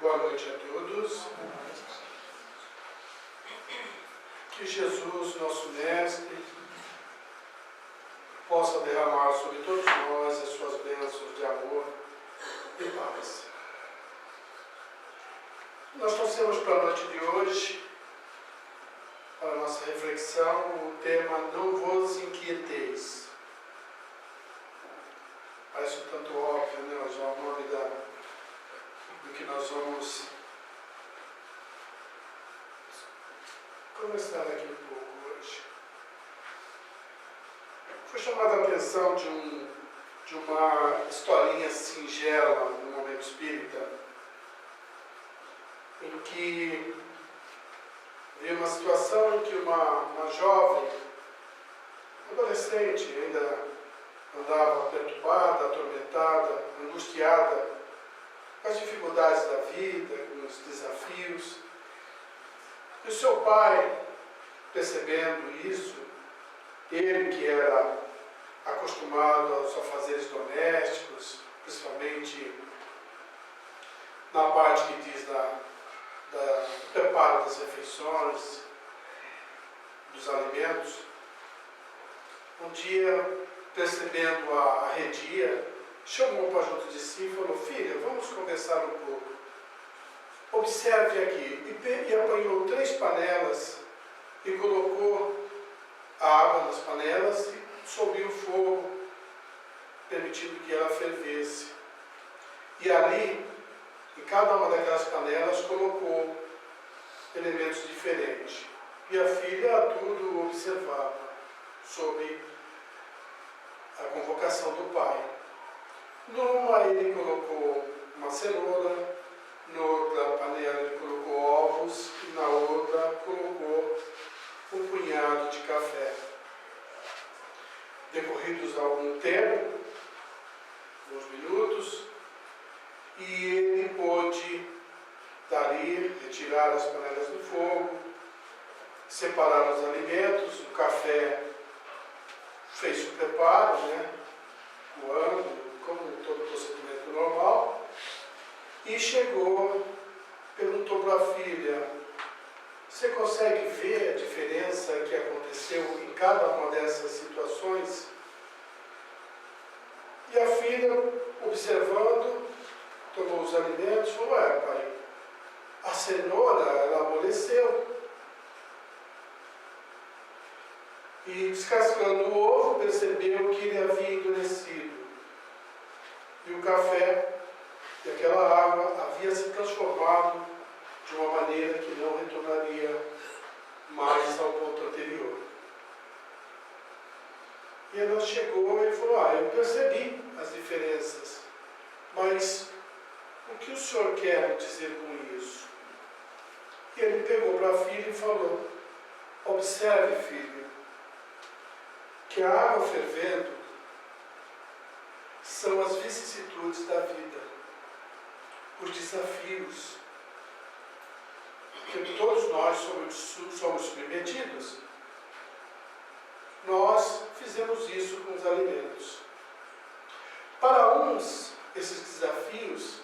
Boa noite a todos. Que Jesus, nosso Mestre, possa derramar sobre todos nós as suas bênçãos de amor e paz. Nós trouxemos para a noite de hoje, para a nossa reflexão, o tema Não vos inquieteis. Parece um tanto óbvio, né? Mas é o nome do que nós vamos conversar aqui um pouco hoje. Foi chamada a atenção de uma historinha singela no momento espírita, em que havia uma situação em que uma jovem, adolescente, ainda andava perturbada, atormentada, angustiada com as dificuldades da vida, com os desafios. E o seu pai, percebendo isso, ele que era acostumado aos afazeres domésticos, principalmente na parte que diz do preparo das refeições, dos alimentos, um dia, percebendo a arredia, chamou para junto de si e falou: filha, vamos conversar um pouco. Observe aqui. E apanhou 3 panelas e colocou a água nas panelas e subiu o fogo, permitindo que ela fervesse. E ali, em cada uma daquelas panelas, colocou elementos diferentes. E a filha tudo observava, sob a convocação do pai. Numa ele colocou uma cenoura, na outra panela ele colocou ovos e na outra colocou um punhado de café. Decorridos algum tempo, uns minutos, e ele pôde dali retirar as panelas do fogo, separar os alimentos, o café fez o preparo, coando, como todo procedimento normal, e chegou, perguntou para a filha: você consegue ver a diferença que aconteceu em cada uma dessas situações? E a filha, observando, tomou os alimentos e falou: pai, a cenoura, ela amoleceu. E descascando o ovo, percebeu que ele havia endurecido. E o café e aquela água havia se transformado de uma maneira que não retornaria mais ao ponto anterior. E ela chegou e falou: eu percebi as diferenças, mas o que o senhor quer dizer com isso? E ele pegou para a filha e falou: observe, filha, que a água fervendo são as vicissitudes da vida, os desafios que todos nós somos submetidos. Nós fizemos isso com os alimentos. Para uns, esses desafios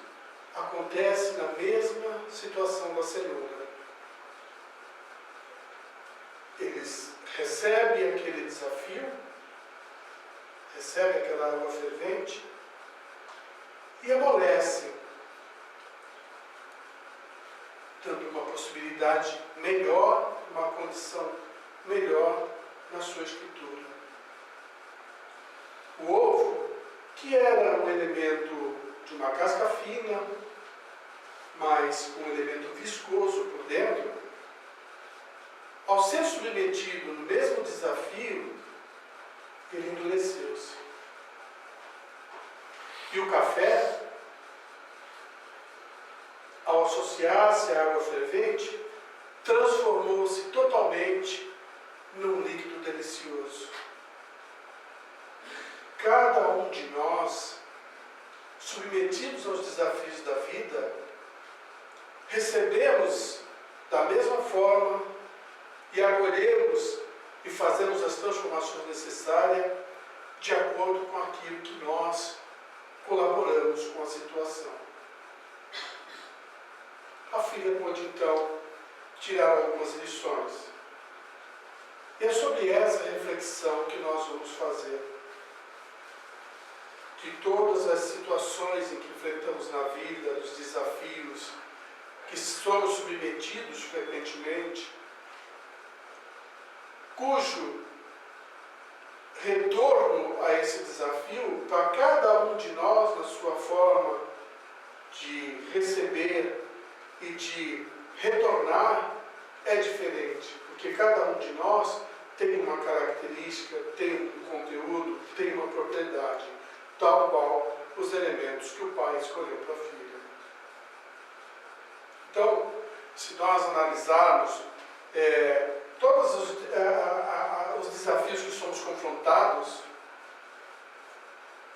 acontecem na mesma situação da cenoura. Eles recebem aquele desafio, recebem aquela água fervente e amolecem, dando uma possibilidade melhor, uma condição melhor na sua estrutura. O ovo, que era um elemento de uma casca fina, mas um elemento viscoso por dentro, ao ser submetido no mesmo desafio, ele endureceu-se. E o café, ao associar-se à água fervente, transformou-se totalmente num líquido delicioso. Cada um de nós, submetidos aos desafios da vida, recebemos da mesma forma e acolhemos e fazemos as transformações necessárias de acordo com aquilo que nós colaboramos com a situação. a filha pode então tirar algumas lições. E é sobre essa reflexão que nós vamos fazer. De todas as situações em que enfrentamos na vida, dos desafios, que somos submetidos frequentemente, cujo retorno a esse desafio, para cada um de nós, na sua forma de receber e de retornar, é diferente. Porque cada um de nós tem uma característica, tem um conteúdo, tem uma propriedade, tal qual os elementos que o pai escolheu para a filha. Então, se nós analisarmos todos os desafios que somos confrontados,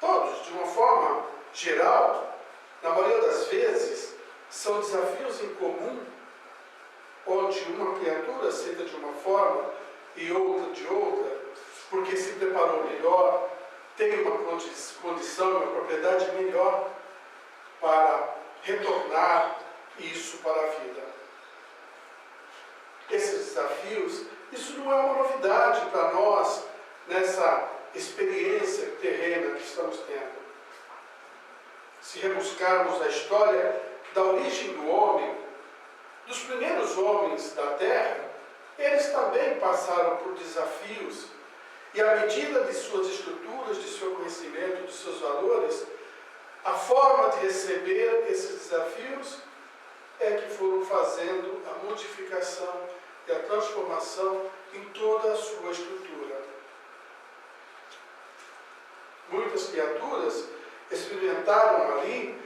todos, de uma forma geral, na maioria das vezes, são desafios em comum, onde uma criatura aceita de uma forma e outra de outra, porque se preparou melhor, tem uma condição, uma propriedade melhor para retornar isso para a vida. Esses desafios, isso não é uma novidade para nós nessa experiência terrena que estamos tendo. Se rebuscarmos a história da origem do homem, dos primeiros homens da Terra, eles também passaram por desafios, e à medida de suas estruturas, de seu conhecimento, de seus valores, a forma de receber esses desafios é que foram fazendo a modificação e a transformação em toda a sua estrutura. Muitas criaturas experimentaram ali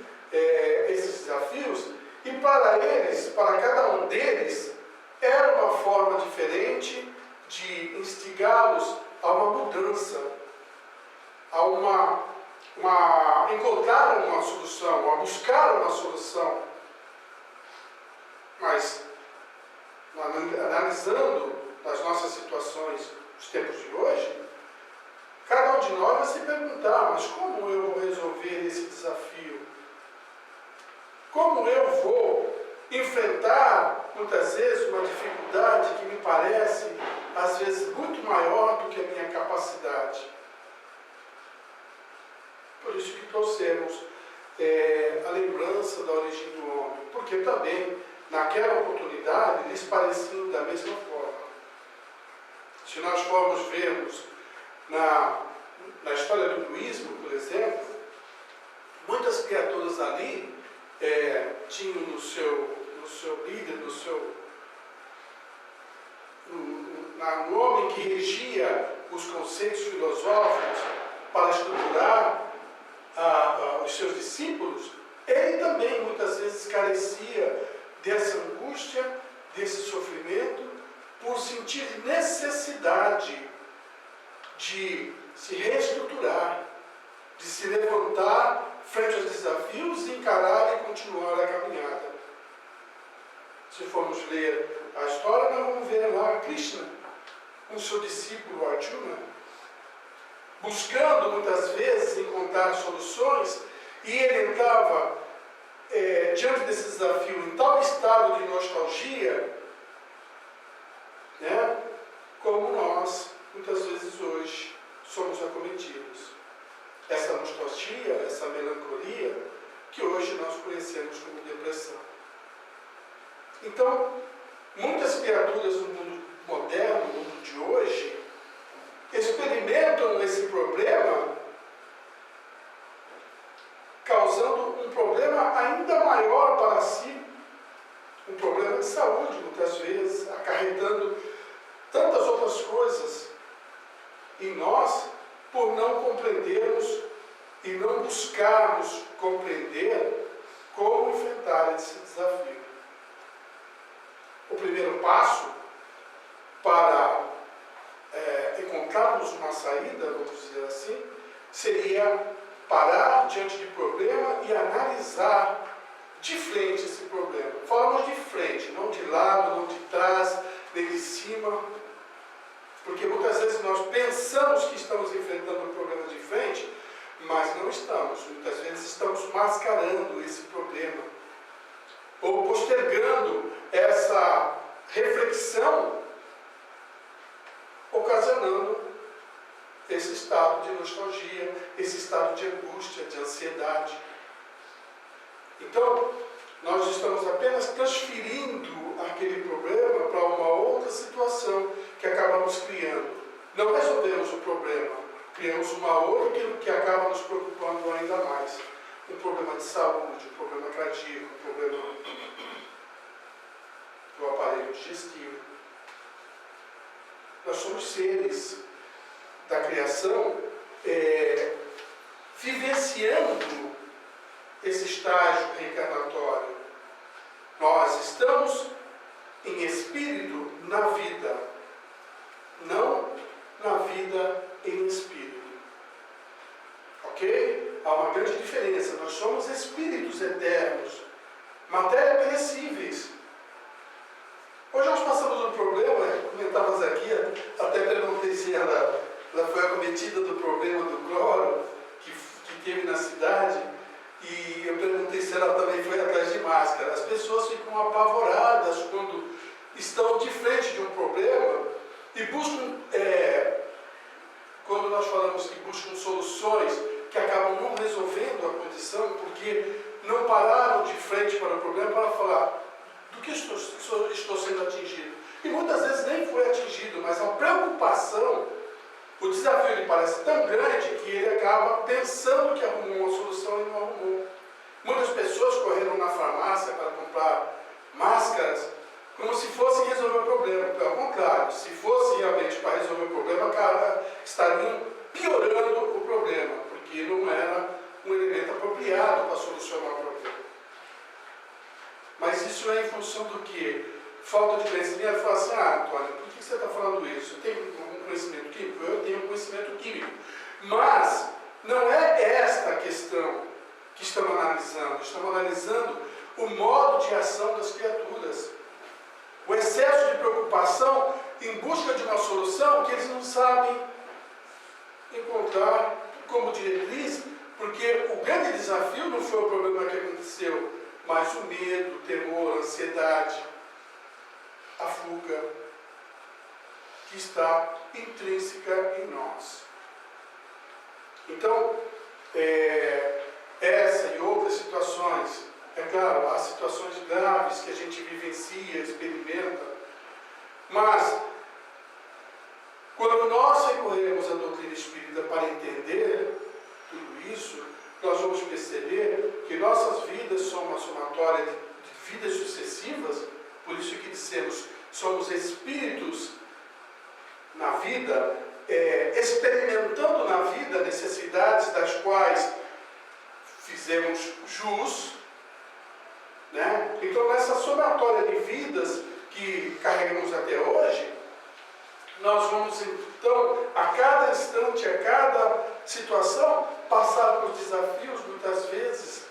esses desafios, e para eles, para cada um deles, era uma forma diferente de instigá-los a uma mudança, a encontrar uma solução, a buscar uma solução. Mas, analisando as nossas situações nos tempos de hoje, cada um de nós vai se perguntar, mas como eu vou resolver esse desafio? Como eu vou enfrentar, muitas vezes, uma dificuldade que me parece, às vezes, muito maior do que a minha capacidade? Por isso que trouxemos a lembrança da origem do homem, porque também, naquela oportunidade, eles pareciam da mesma forma. Se nós formos vermos na história do hinduísmo, por exemplo, muitas criaturas ali tinham no seu líder, no homem que regia os conceitos filosóficos para estruturar os seus discípulos, ele também muitas vezes carecia dessa angústia, desse sofrimento, por sentir necessidade de se reestruturar, de se levantar frente aos desafios e encarar e continuar a caminhada. Se formos ler a história, nós vamos ver lá Krishna, com seu discípulo Arjuna, buscando muitas vezes encontrar soluções, e ele estava diante desse desafio em tal estado de nostalgia, né, como nós muitas vezes hoje somos acometidos. Essa nostalgia, essa melancolia, que hoje nós conhecemos como depressão. Então, muitas criaturas no mundo moderno, no mundo de hoje, experimentam esse problema, causando um problema ainda maior para si, um problema de saúde, muitas vezes, acarretando tantas outras coisas. E nós, por não compreendermos e não buscarmos compreender como enfrentar esse desafio. O primeiro passo para encontrarmos uma saída, vamos dizer assim, seria parar diante de problema e analisar de frente esse problema. Falamos de frente, não de lado, não de trás, nem de cima, porque muitas vezes nós pensamos que estamos enfrentando um problema de frente, mas não estamos. Muitas vezes estamos mascarando esse problema, ou postergando essa reflexão, ocasionando esse estado de nostalgia, esse estado de angústia, de ansiedade. Então, nós estamos apenas transferindo aquele problema para uma outra situação que acabamos criando. Não resolvemos o problema, criamos uma outra que acaba nos preocupando ainda mais. Um problema de saúde, um problema cardíaco, um problema do aparelho digestivo. Nós somos seres da criação vivenciando esse estágio reencarnatório. Nós estamos em espírito na vida, não na vida em espírito. Ok? Há uma grande diferença. Nós somos espíritos eternos, matéria perecíveis. Hoje nós passamos um problema, comentávamos aqui, até perguntei se ela foi acometida do problema do cloro que teve na cidade, e eu perguntei se ela também foi atrás de máscara. As pessoas ficam apavoradas quando estão de frente de um problema e buscam, quando nós falamos que buscam soluções que acabam não resolvendo a condição, porque não pararam de frente para o problema para falar do que estou sendo atingido. E muitas vezes nem foi atingido, mas a preocupação, o desafio lhe parece tão grande que ele acaba pensando que arrumou uma solução e não arrumou. Muitas pessoas correram na farmácia para comprar máscaras como se fosse resolver o problema. Pelo contrário, se fosse realmente para resolver o problema, cara, estariam piorando o problema, porque não era um elemento apropriado para solucionar o problema. Mas isso é em função do quê? Falta de conhecimento. Fala assim, Antônio, por que você está falando isso? Você tem um conhecimento químico? Eu tenho um conhecimento químico. Mas não é esta a questão que estamos analisando. Estamos analisando o modo de ação das criaturas. O excesso de preocupação em busca de uma solução que eles não sabem encontrar como diretriz, porque o grande desafio não foi o problema que aconteceu, mas o medo, o temor, a ansiedade, a fuga, que está intrínseca em nós. Então, essa e outras situações, é claro, há situações graves que a gente vivencia, experimenta, mas quando nós recorremos à doutrina espírita para entender tudo isso, nós vamos perceber que nossas vidas são uma somatória de vidas sucessivas. Por isso que dissemos, somos espíritos na vida, experimentando na vida necessidades das quais fizemos jus, né? Então, nessa somatória de vidas que carregamos até hoje, nós vamos então, a cada instante, a cada situação, passar por desafios, muitas vezes,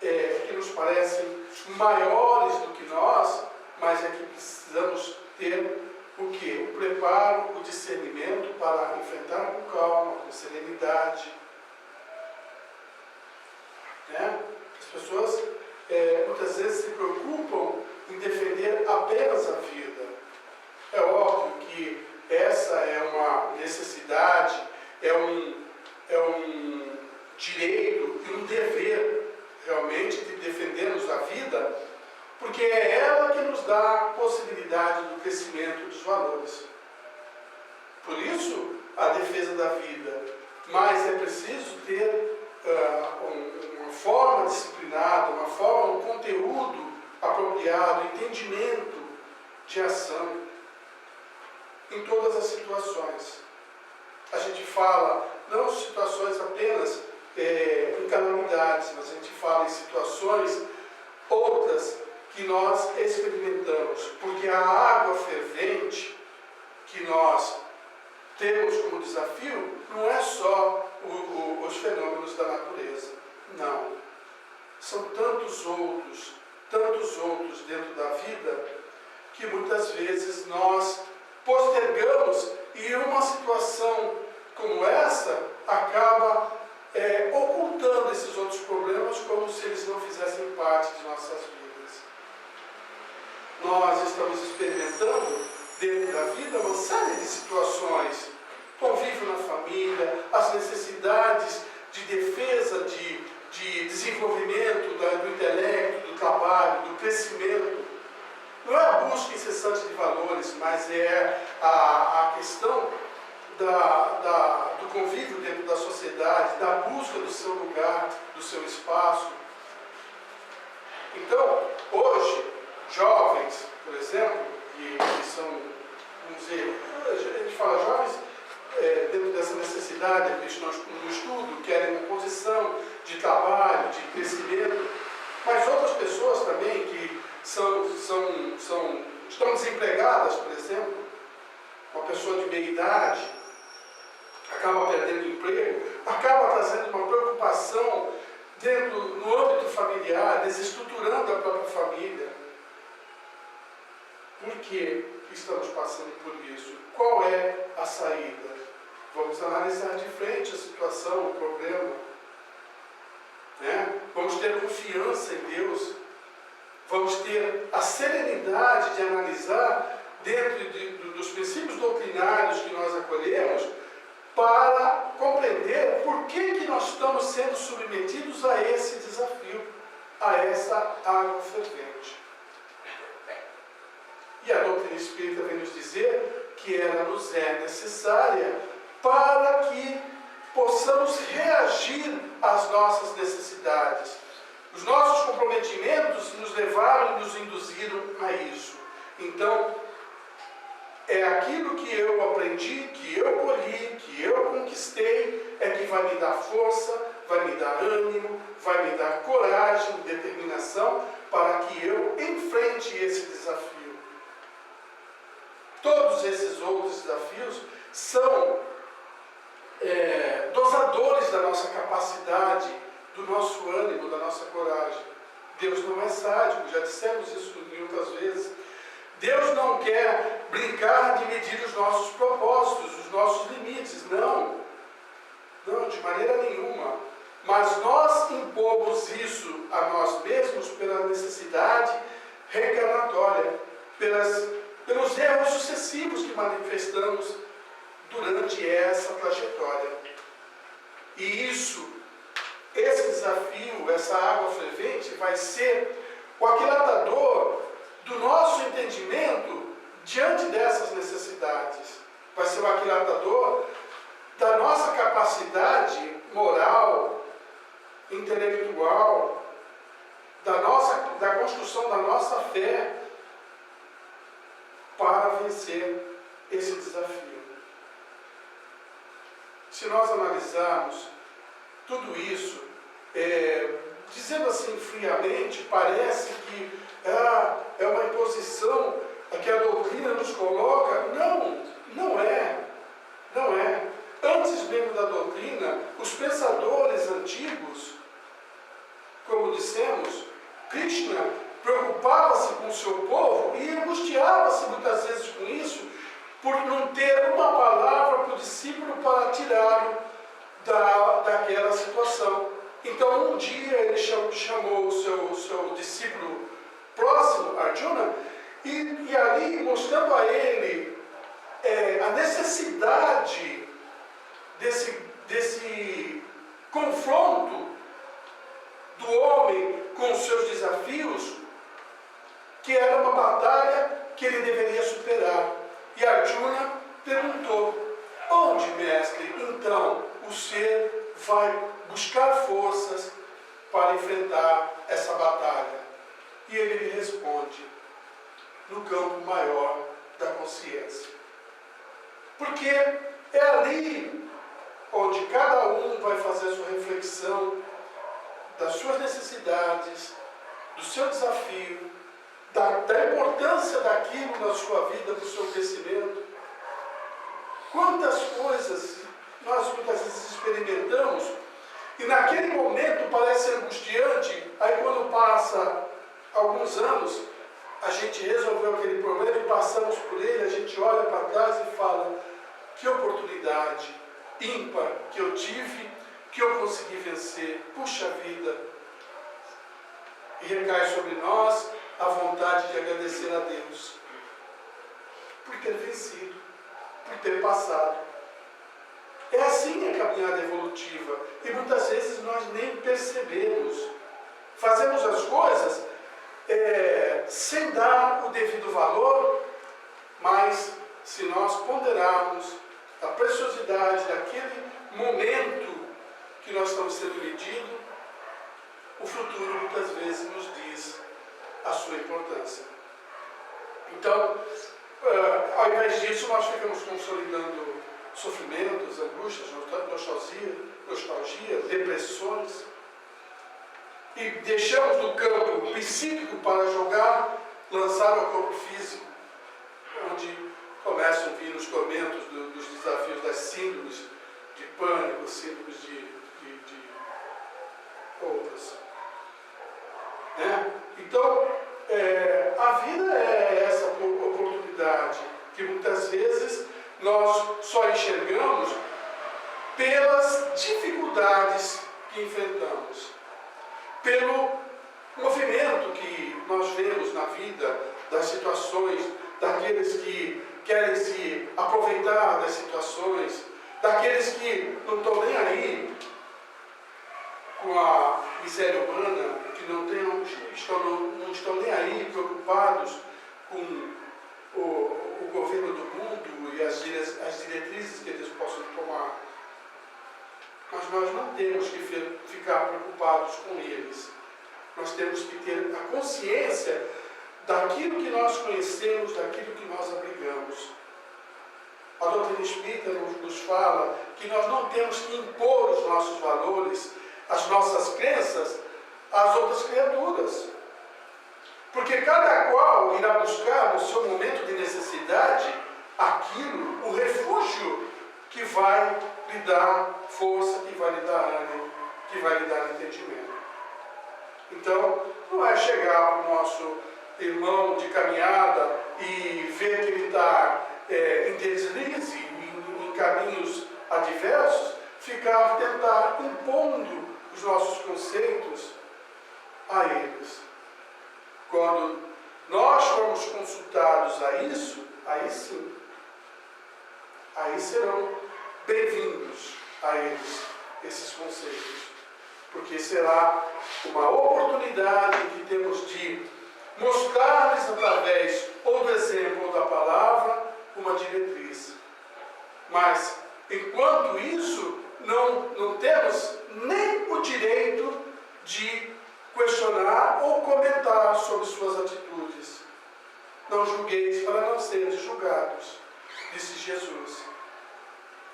que nos parecem maiores do que nós, mas é que precisamos ter o quê? O preparo, o discernimento para enfrentar com calma, com serenidade. Né? As pessoas muitas vezes se preocupam em defender apenas a vida. É óbvio que essa é uma necessidade, é um direito e um dever realmente de defendermos a vida, porque é ela que nos dá a possibilidade do crescimento dos valores. Por isso, a defesa da vida. Mas é preciso ter uma forma disciplinada, um conteúdo apropriado, entendimento de ação em todas as situações. A gente fala, não situações apenas em calamidades, mas a gente fala em situações outras que nós experimentamos, porque a água fervente que nós temos como desafio não é só os fenômenos da natureza, não. São tantos outros dentro da vida, que muitas vezes nós postergamos e uma situação como essa acaba ocultando esses outros problemas como se eles não fizessem parte de nossas vidas. nós estamos experimentando dentro da vida uma série de situações. Convívio na família, as necessidades de defesa, de desenvolvimento do intelecto, do trabalho, do crescimento. Não é a busca incessante de valores, mas é a questão do convívio dentro da sociedade, da busca do seu lugar, do seu espaço. Então, hoje, jovens, por exemplo, que são, vamos dizer, a gente fala jovens dentro dessa necessidade, eles estão no estudo, querem uma posição de trabalho, de crescimento, mas outras pessoas também que estão desempregadas, por exemplo, uma pessoa de meia idade, acaba perdendo emprego, acaba trazendo uma preocupação no âmbito familiar, desestruturando a própria família. Por que estamos passando por isso? Qual é a saída? Vamos analisar de frente a situação, o problema. Vamos ter confiança em Deus. Vamos ter a serenidade de analisar dentro dos princípios doutrinários que nós acolhemos para compreender por que nós estamos sendo submetidos a esse desafio, a essa água fervente. E a doutrina espírita vem nos dizer que ela nos é necessária para que possamos reagir às nossas necessidades. Os nossos comprometimentos nos levaram e nos induziram a isso. Então, é aquilo que eu aprendi, que eu colhi, que eu conquistei, é que vai me dar força, vai me dar ânimo, vai me dar coragem, determinação, para que eu enfrente esse desafio. Todos esses outros desafios são dosadores da nossa capacidade, do nosso ânimo, da nossa coragem. Deus não é sádico, já dissemos isso em outras vezes. Deus não quer brincar de medir os nossos propósitos, os nossos limites, não. Não, de maneira nenhuma. Mas nós impomos isso a nós mesmos pela necessidade reencarnatória, pelos erros sucessivos que manifestamos durante essa trajetória. E esse desafio, essa água fervente, vai ser o aquilatador do nosso entendimento diante dessas necessidades. Vai ser o aquilatador da nossa capacidade moral, intelectual, da construção da nossa fé para vencer esse desafio. Se nós analisarmos tudo isso, dizendo assim friamente, parece que é uma imposição que a doutrina nos coloca. Não, não é. Não é. Antes mesmo da doutrina, os pensadores antigos, como dissemos, Krishna preocupava-se com o seu povo e angustiava-se muitas vezes com isso, por não ter uma palavra para o discípulo para tirá-lo daquela situação. Então, um dia ele chamou o seu discípulo próximo, Arjuna, e ali, mostrando a ele a necessidade desse confronto do homem com os seus desafios, que era uma batalha que ele deveria superar. E Arjuna perguntou: onde, mestre, então o ser vai buscar forças para enfrentar essa batalha? E ele lhe responde: no campo maior da consciência. Porque é ali onde cada um vai fazer a sua reflexão das suas necessidades, do seu desafio, da importância daquilo na sua vida, do seu crescimento. Quantas coisas nós muitas vezes experimentamos e naquele momento parece angustiante, aí quando passa alguns anos, a gente resolveu aquele problema e passamos por ele, a gente olha para trás e fala: que oportunidade ímpar que eu tive, que eu consegui vencer, puxa vida. E recai sobre nós a vontade de agradecer agradecer a Deus por ter vencido, por ter passado. É assim a caminhada evolutiva. E muitas vezes nós nem percebemos. Fazemos as coisas sem dar o devido valor, mas se nós ponderarmos a preciosidade daquele momento que nós estamos sendo medidos, o futuro muitas vezes nos diz a sua importância. Então, ao invés disso, nós ficamos consolidando sofrimentos, angústias, nostalgia, depressões, e deixamos do campo psíquico para lançar ao corpo físico, onde começam a vir os tormentos dos desafios das síndromes de pânico, síndromes de outras. Então, a vida é essa oportunidade que muitas vezes nós só enxergamos pelas dificuldades que enfrentamos, pelo movimento que nós vemos na vida, das situações, daqueles que querem se aproveitar das situações, daqueles que não estão nem aí com a miséria humana, que não estão nem aí preocupados com o governo do mundo e as diretrizes que eles possam tomar. Mas nós não temos que ficar preocupados com eles. Nós temos que ter a consciência daquilo que nós conhecemos, daquilo que nós abrigamos. A doutrina espírita nos fala que nós não temos que impor os nossos valores, as nossas crenças, às outras criaturas. Porque cada qual irá buscar no seu momento de necessidade aquilo, o refúgio que vai lhe dar força, que vai lhe dar ânimo, que vai lhe dar entendimento. Então, não é chegar para o nosso irmão de caminhada e ver que ele está em deslize, em caminhos adversos, tentar impondo os nossos conceitos a eles. Quando nós formos consultados a isso, aí sim, aí serão bem-vindos a eles, esses conceitos. Porque será uma oportunidade que temos de mostrar-lhes através ou do exemplo ou da palavra uma diretriz. Mas, enquanto isso, não temos nem o direito de questionar ou comentar sobre suas atitudes. Não julgueis para não seres julgados, disse Jesus.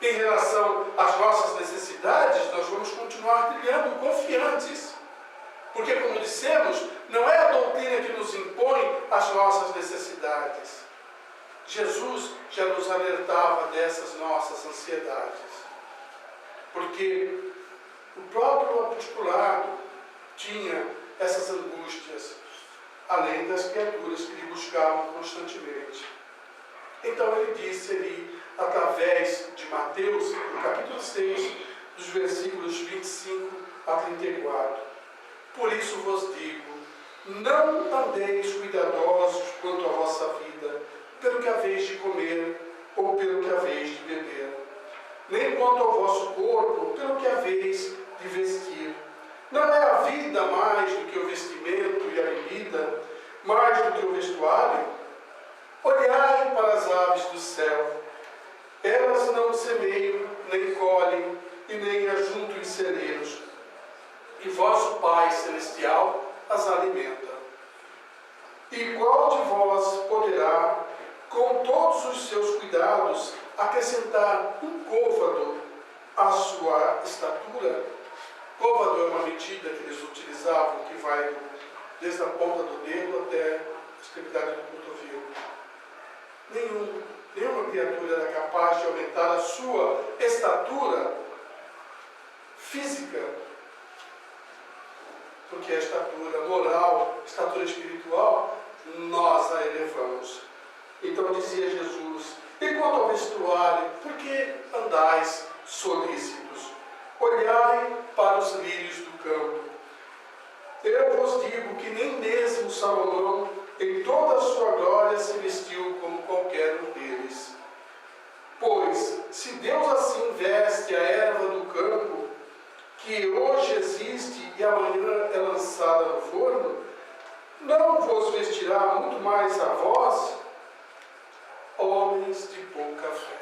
Em relação às nossas necessidades, nós vamos continuar trilhando confiantes. Porque, como dissemos, não é a doutrina que nos impõe as nossas necessidades. Jesus já nos alertava dessas nossas ansiedades. Porque o próprio apostolado tinha essas angústias, além das criaturas que lhe buscavam constantemente. Então ele disse ali, através de Mateus, no capítulo 6, dos versículos 25 a 34. Por isso vos digo, não andeis cuidadosos quanto à vossa vida, pelo que haveis de comer ou pelo que haveis de beber, nem quanto ao vosso corpo, pelo que haveis de vestir. Não é a vida mais do que o vestimento e a bebida, mais do que o vestuário? Olhai para as aves do céu. Elas não semeiam, nem colhem, e nem ajuntam em celeiros. E vosso Pai Celestial as alimenta. E qual de vós poderá, com todos os seus cuidados, acrescentar um côvado à sua estatura? Côvado é uma medida que eles utilizavam, que vai desde a ponta do dedo até a extremidade do cotovelo. Nenhuma criatura era capaz de aumentar a sua estatura física, porque a estatura moral, a estatura espiritual, nós a elevamos. Então dizia Jesus, e quanto ao vestuário, por que andais solícitos? Olhai para os lírios do campo. Eu vos digo que nem mesmo Salomão, em toda a sua do forno, não vos vestirá muito mais a vós, homens de pouca fé.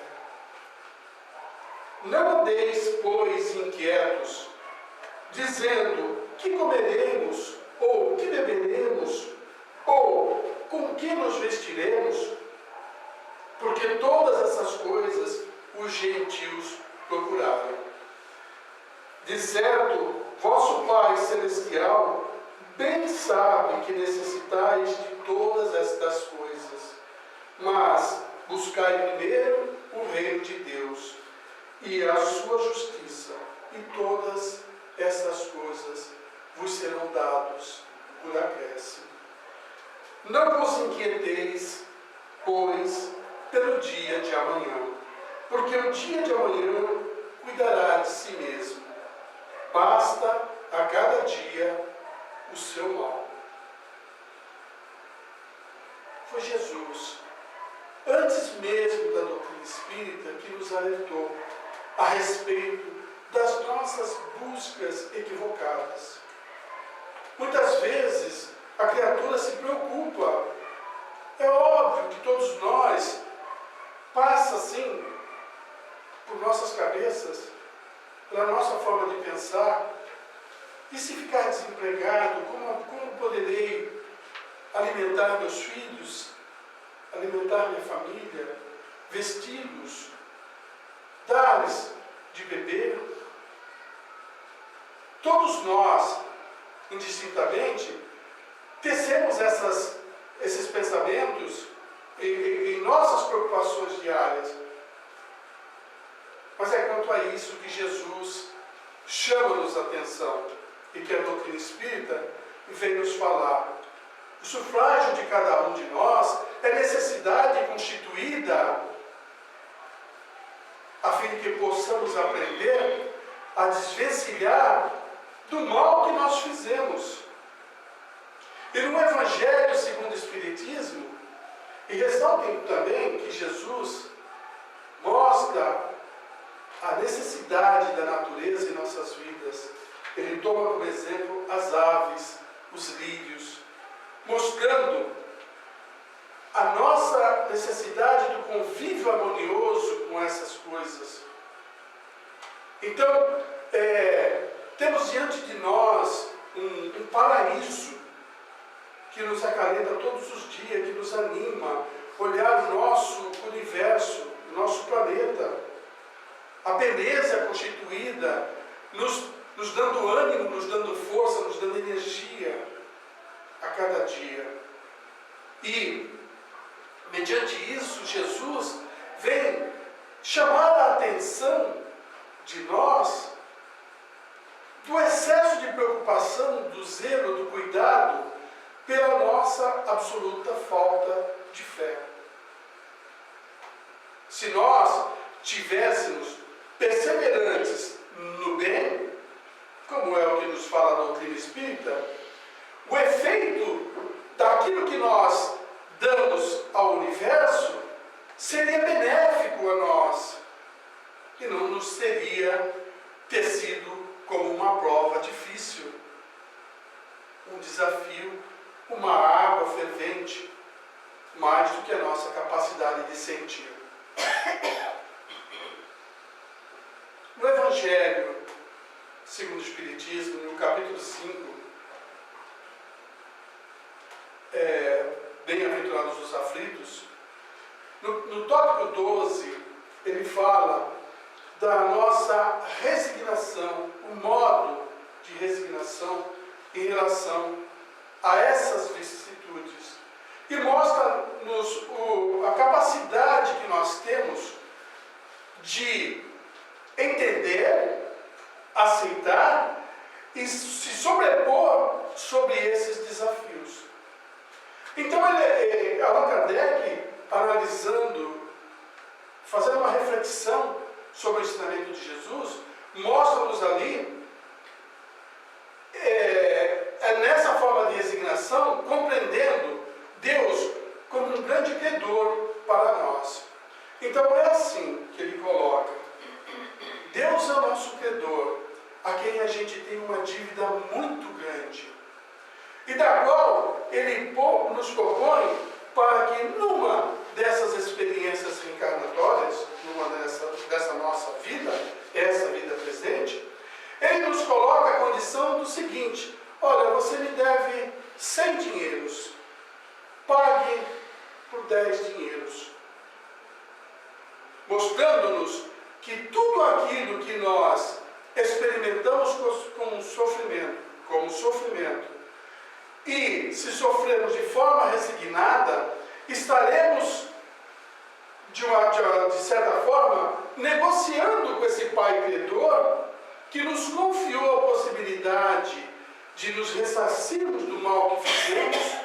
Não andeis, pois, inquietos, dizendo: que comeremos, ou que beberemos, ou com que nos vestiremos? Porque todas essas coisas os gentios procuraram. De certo, vosso Pai Celestial bem sabe que necessitais de todas estas coisas. Mas buscai primeiro o reino de Deus e a sua justiça, e todas essas coisas vos serão dadas por acréscimo. Não vos inquieteis, pois, pelo dia de amanhã, porque o dia de amanhã cuidará de si mesmo. Basta a cada dia o seu mal. Foi Jesus, antes mesmo da doutrina espírita, que nos alertou a respeito das nossas buscas equivocadas. Muitas vezes a criatura se preocupa. É óbvio que todos nós passa assim por nossas cabeças, pela nossa forma de pensar. E se ficar desempregado, como poderei alimentar meus filhos, alimentar minha família, vesti-los, dar-lhes de beber? Todos nós, indistintamente, tecemos esses pensamentos em nossas preocupações diárias. Mas é quanto a isso que Jesus chama-nos a atenção e que a doutrina espírita vem nos falar. O sufrágio de cada um de nós é necessidade constituída a fim de que possamos aprender a desvencilhar do mal que nós fizemos. E no Evangelho segundo o Espiritismo, e ressaltem também que Jesus mostra a necessidade da natureza em nossas vidas. Ele toma como exemplo as aves, os lírios, mostrando a nossa necessidade do convívio harmonioso com essas coisas. Então, temos diante de nós um paraíso que nos acalenta todos os dias, que nos anima, olhar o nosso universo, o nosso planeta, a beleza constituída, nos dando ânimo, nos dando força, nos dando energia a cada dia. E, mediante isso, Jesus vem chamar a atenção de nós do excesso de preocupação, do zelo, do cuidado pela nossa absoluta falta de fé. Se nós tivéssemos perseverantes no bem, como é o que nos fala a doutrina espírita, o efeito daquilo que nós damos ao universo seria benéfico a nós e não nos teria tecido como uma prova difícil, um desafio, uma água fervente, mais do que a nossa capacidade de sentir. No Evangelho segundo o Espiritismo, no capítulo 5, Bem-aventurados os aflitos, no tópico 12, ele fala da nossa resignação, o modo de resignação em relação a essas vicissitudes. E mostra-nos a capacidade que nós temos de entender, aceitar e se sobrepor sobre esses desafios. Então, Allan Kardec, analisando, fazendo uma reflexão sobre o ensinamento de Jesus, mostra-nos ali, nessa forma de resignação, compreendendo Deus como um grande credor para nós. Então, é assim que ele coloca: Deus é o nosso credor, a quem a gente tem uma dívida muito grande. e da qual ele nos propõe para que numa dessas experiências reencarnatórias, numa dessa nossa vida, essa vida presente, ele nos coloca a condição do seguinte: olha, você me deve 100 dinheiros, pague por 10 dinheiros. Mostrando-nos que tudo aquilo que nós experimentamos como sofrimento, e se sofrermos de forma resignada, estaremos, de certa forma, negociando com esse Pai Criador, que nos confiou a possibilidade de nos ressarcirmos do mal que fizemos,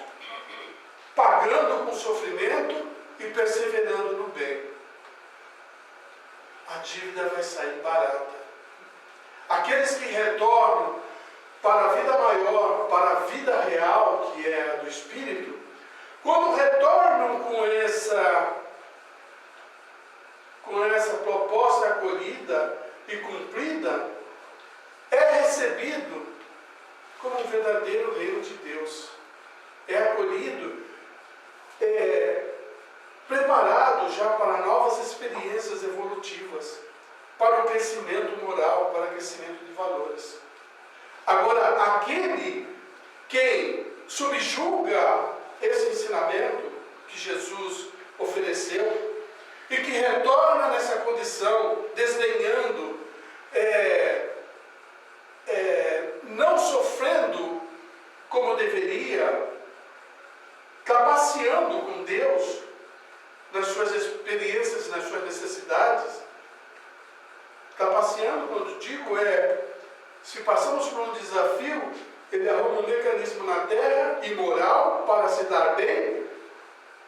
pagando com sofrimento e perseverando no bem. A dívida vai sair barata. Aqueles que retornam para a vida maior, para a vida real, que é a do Espírito, quando retornam com essa proposta acolhida e cumprida, é recebido como um verdadeiro reino de Deus. É acolhido, preparado já para novas experiências evolutivas, para o crescimento moral, para o crescimento de valores. Agora, aquele quem subjuga esse ensinamento que Jesus ofereceu e que retorna nessa condição, desdenhando, não sofrendo como deveria, trapaceando com Deus nas suas experiências, nas suas necessidades. Trapaceando, quando digo, se passamos por um desafio, ele arruma um mecanismo na terra, imoral, para se dar bem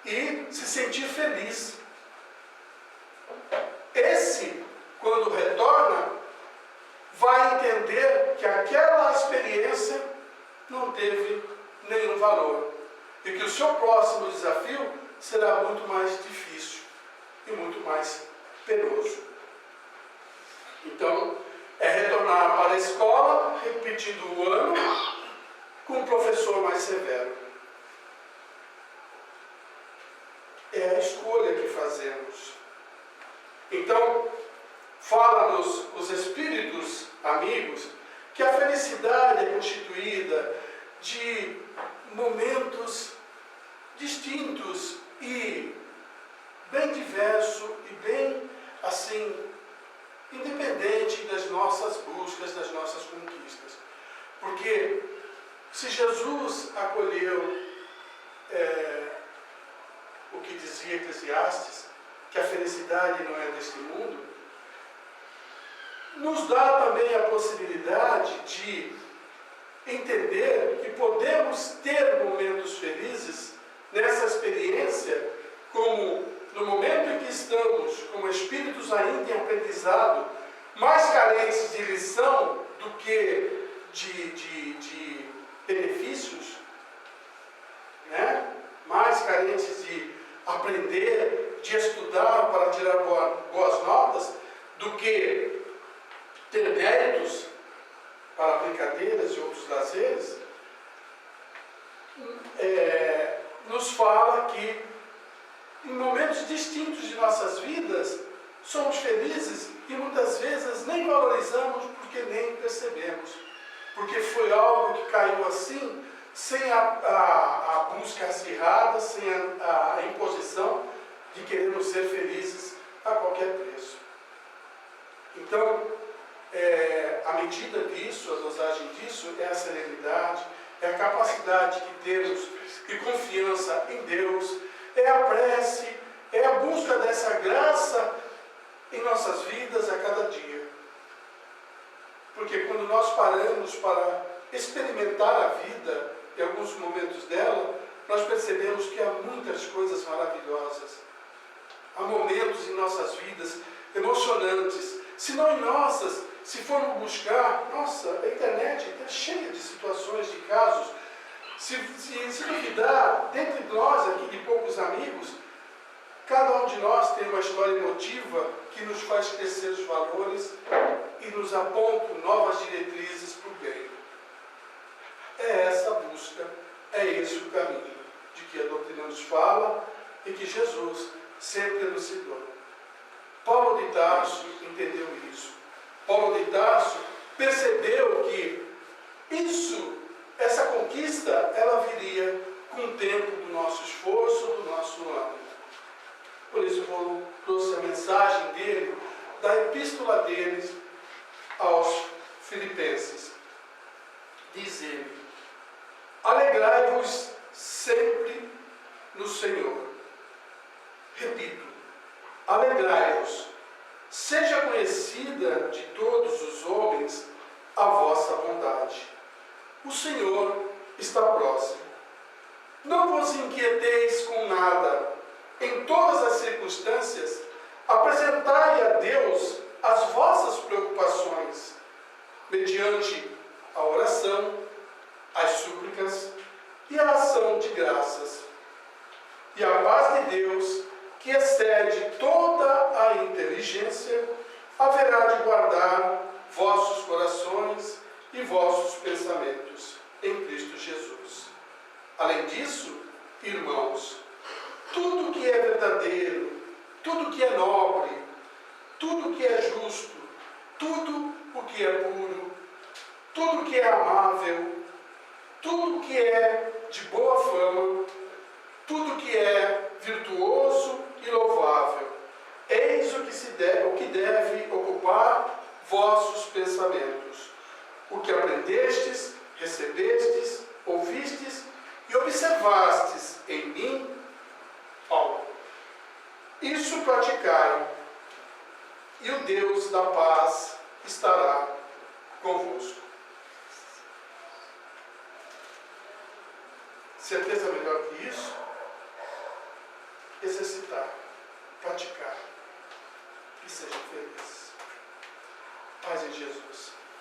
e se sentir feliz. Esse, quando retorna, vai entender que aquela experiência não teve nenhum valor e que o seu próximo desafio será muito mais difícil e muito mais penoso. Então, é retornar para a escola, repetindo o ano, com um professor mais severo. É a escolha que fazemos. Então, fala-nos os espíritos amigos que a felicidade é constituída de momentos distintos e bem diverso e bem assim independente das nossas buscas, das nossas conquistas. Porque se Jesus acolheu o que dizia Eclesiastes, que a felicidade não é deste mundo, nos dá também a possibilidade de entender que podemos ter momentos felizes nessa experiência, como no momento em que estamos como espíritos ainda em aprendizado, mais carentes de lição do que de benefícios, né? Mais carentes de aprender, de estudar para tirar boas notas, do que ter méritos para brincadeiras e outros lazeres, nos fala que em momentos distintos de nossas vidas somos felizes e muitas vezes nem valorizamos porque nem percebemos, porque foi algo que caiu assim, sem a busca acirrada, sem a imposição de querermos ser felizes a qualquer preço. Então, a medida disso, a dosagem disso, é a serenidade, é a capacidade que temos e confiança em Deus, é a prece, é a busca dessa graça em nossas vidas a cada dia. Porque quando nós paramos para experimentar a vida e alguns momentos dela, nós percebemos que há muitas coisas maravilhosas. Há momentos em nossas vidas emocionantes, se não em nossas. Se formos buscar, nossa, a internet está cheia de situações, de casos. Se duvidar, dentre nós aqui de poucos amigos, cada um de nós tem uma história emotiva que nos faz crescer os valores e nos aponta novas diretrizes para o bem. É essa busca É esse o caminho de que a doutrina nos fala e que Jesus sempre elucidou. Paulo de Tarso entendeu isso. Paulo de Tarso percebeu que essa conquista, ela viria com o tempo do nosso esforço, do nosso ânimo. Por isso, Paulo trouxe a mensagem dele, da epístola deles aos Filipenses. Diz ele: alegrai-vos sempre no Senhor. Repito, alegrai-vos. Seja conhecida de todos os homens a vossa bondade. O Senhor está próximo. Não vos inquieteis com nada. Em todas as circunstâncias, apresentai a Deus as vossas preocupações, mediante a oração, as súplicas e a ação de graças. E a paz de Deus, que excede toda a inteligência, haverá de guardar vossos corações e vossos pensamentos em Cristo Jesus. Além disso, irmãos, tudo que é verdadeiro, tudo que é nobre, tudo que é justo, tudo o que é puro, tudo que é amável, tudo que é de boa fama, tudo que é virtuoso e louvável, eis o que deve ocupar vossos pensamentos. O que aprendestes, recebestes, ouvistes e observastes em mim, Paulo. Isso praticai, e o Deus da paz estará convosco. Certeza melhor que isso? Exercitar, praticar e seja feliz. Paz em Jesus.